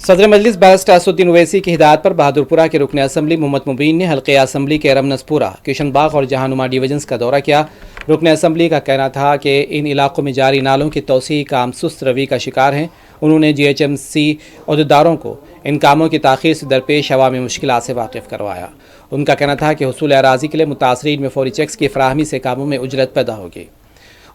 सदर मजलिस बैरिस्टर असदुद्दीन ओवैसी की हिदायत पर बहादुरपुरा के रुकन असम्बली मोहम्मद मुबीन ने हल्के असम्बली के रमनसपुरा, किशन बाग और जहानुमा डिवीजन्स का दौरा किया। रुकन असम्बली का कहना था कि इन इलाकों में जारी नालों की तोसी काम सुस्त रवि का शिकार हैं। उन्होंने GHMC अहदेदारों को इन कामों की ताख़ीर से दरपेश अवामी मुश्किलात से वाकिफ़ करवाया। उनका कहना था कि हुसूल अराज़ी के लिए मुतासरीन में फौरी चेक्स की फराहमी से कामों में उजरत पैदा होगी।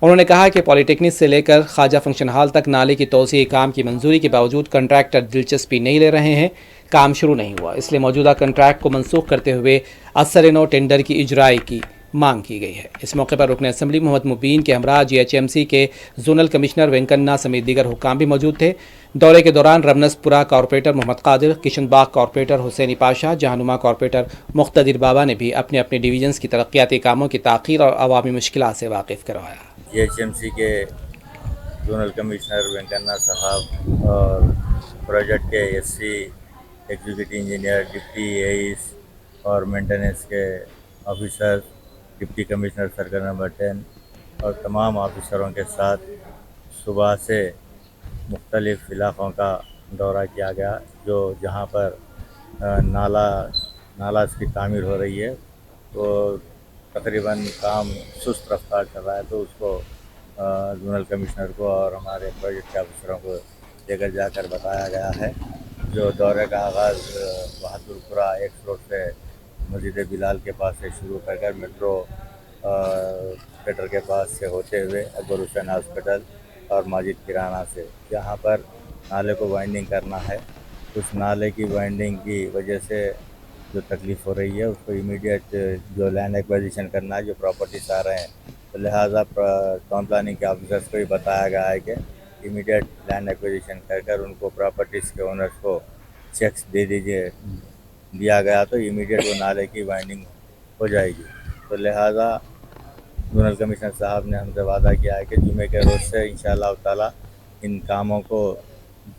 उन्होंने कहा कि पॉलीटेक्निक से लेकर ख्वाजा फंक्शन हॉल तक नाले की तोसी काम की मंजूरी के बावजूद कंट्रैक्टर दिलचस्पी नहीं ले रहे हैं। काम शुरू नहीं हुआ, इसलिए मौजूदा कंट्रैक्ट को मनसूख करते हुए असर-ए-नौ टेंडर की इजराई की मांग की गई है। इस मौके पर रुकन असम्बली मोहम्मद मुबीन के हमरा GHMC के जोनल कमिश्नर वेंकन्ना समेत दीगर हुक्काम भी मौजूद थे। दौरे के दौरान रमनसपुरा कॉरपोरेटर मोहम्मद कादिर, किशन बाग कॉरपोरेटर हुसैनी पाशा, जहानुमा कॉरपोरेटर मुख्तदिर बाबा ने भी अपने अपने डिवीजन्स की तरक्याती कामों की ताख़ीर और अवामी मुश्किलात से वाकिफ़ करवाया। GHMC के जोनल कमिश्नर वेंकन्ना साहब और प्रोजेक्ट के SC executive engineer, deputy AIs और मेंटेनेंस के officer, deputy commissioner circle number 10 और तमाम ऑफिसरों के साथ सुबह से मुख्तलिफ़ इलाक़ों का दौरा किया गया, जो जहाँ पर नाला की तामीर हो रही है वो तकरीबन काम सुस्त रफ्तार चल रहा है, तो उसको जोनल कमिश्नर को और हमारे प्रोजेक्ट के ऑफिसरों को लेकर जाकर बताया गया है। जो दौरे का आगाज़ बहादुरपुरा एक रोड से मस्जिद बिलाल के पास से शुरू कर मेट्रो थिएटर के पास से होते हुए अकबर हुसैन हॉस्पिटल और माजिद किराना से, जहाँ पर नाले को वाइंडिंग करना है। उस नाले की वाइंडिंग की वजह से जो तकलीफ़ हो रही है उसको इमीडिएट जो लैंड एक्विजिशन करना है, जो प्रॉपर्टीज आ रहे हैं, तो लिहाजा टाउन प्लानिंग के ऑफिसर्स को ही बताया गया है कि इमीडिएट लैंड एक्विजिशन कर उनको प्रॉपर्टीज़ के ओनर्स को चेक्स दे दिया गया तो इमीडिएट वो नाले की वाइंडिंग हो जाएगी। तो लिहाजा जोनल कमिश्नर साहब ने हमसे वादा किया है कि जुमे के रोज़ से इंशाअल्लाह ताला इन कामों को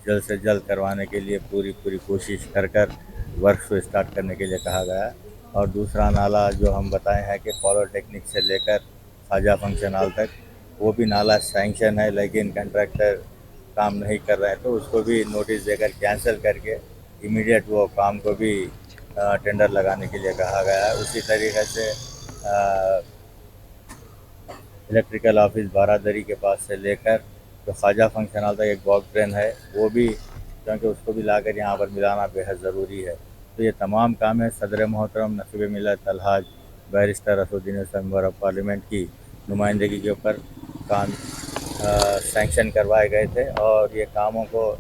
जल्द से जल्द करवाने के लिए पूरी कोशिश कर वर्क को स्टार्ट करने के लिए कहा गया है। और दूसरा नाला जो हम बताए हैं कि पॉलीटेक्निक से लेकर ख्वाजा फंक्शन हॉल तक, वो भी नाला सैंक्शन है लेकिन कंट्रैक्टर काम नहीं कर रहे हैं, तो उसको भी नोटिस देकर कैंसिल करके इमीडिएट वो काम को भी टेंडर लगाने के लिए कहा गया है। उसी तरीके से इलेक्ट्रिकल ऑफिस बारादरी के पास से लेकर जो ख्वाजा फंक्शन हॉल तक एक बॉक्स ड्रेन है, वो भी क्योंकि उसको भी लाकर यहाँ पर मिलाना बेहद ज़रूरी है। तो ये तमाम काम है सदर मोहतरम नकीब मिल्लत अलहाज barrister Asaduddin Owaisi member of parliament की नुमाइंदगी के ऊपर काम सैंक्शन करवाए गए थे और ये कामों को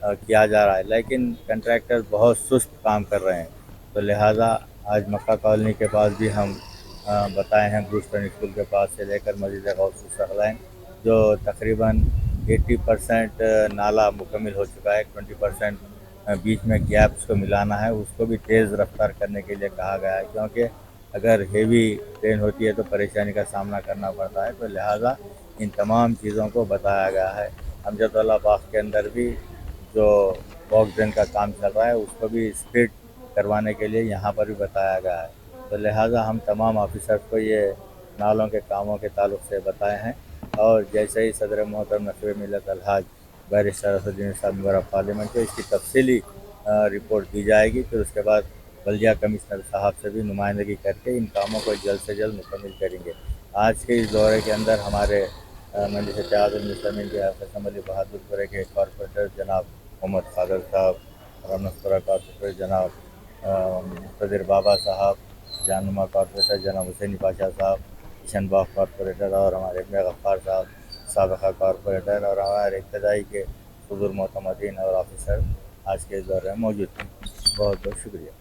किया जा रहा है, लेकिन कंट्रैक्टर बहुत सुस्त काम कर रहे हैं। तो लिहाजा आज मक्का कॉलोनी के पास भी हम बताए हैं, ब्रूस्टन स्कूल के पास से लेकर मस्जिद गौस जो तकरीबन 80% नाला मुकम्मल हो चुका है, 20% बीच में गैप्स को मिलाना है, उसको भी तेज़ रफ्तार करने के लिए कहा गया है, क्योंकि अगर हेवी ट्रेन होती है तो परेशानी का सामना करना पड़ता है। तो लिहाजा इन तमाम चीज़ों को बताया गया है। अमजदुल्ला बाग के अंदर भी जो बॉक्स ड्रेन का काम चल रहा है उसको भी स्पीड करवाने के लिए यहाँ पर भी बताया गया है। तो लिहाजा हम तमाम ऑफिसर्स को ये नालों के कामों के ताल्लुक़ से बताए हैं और जैसे ही सदर मोहतरम नकीब मिल्लत अलहाज बैरिस्टर असदुद्दीन साहब मेंबर ऑफ पार्लियामेंट को इसकी तफसीली रिपोर्ट दी जाएगी, फिर उसके बाद बल्दिया कमिश्नर साहब से भी नुमाइंदगी करके इन कामों को जल्द से जल्द मुकम्मल करेंगे। आज के इस दौरे के अंदर हमारे मजलिस इत्तेहादुल मुस्लिमीन के असम्बली बहादुरपुरा के कॉरपोरेटर जनाब मोहम्मद कादिर साहब, रमनसपुरा कॉरपोरेटर जनाब मुख्तदिर बाबा साहब, जहानुमा कॉरपोरेटर जनाब हुसैनी पाशा साहब, किशन बाग कॉरपोरेटर और हमारे एम गफ्फार साहब साबिक़ा कॉरपोरेटर और हमारे इब्तदाई के हुज़ूर मोतमदीन और ऑफिसर आज के इस दौरे में मौजूद थे। बहुत बहुत शुक्रिया।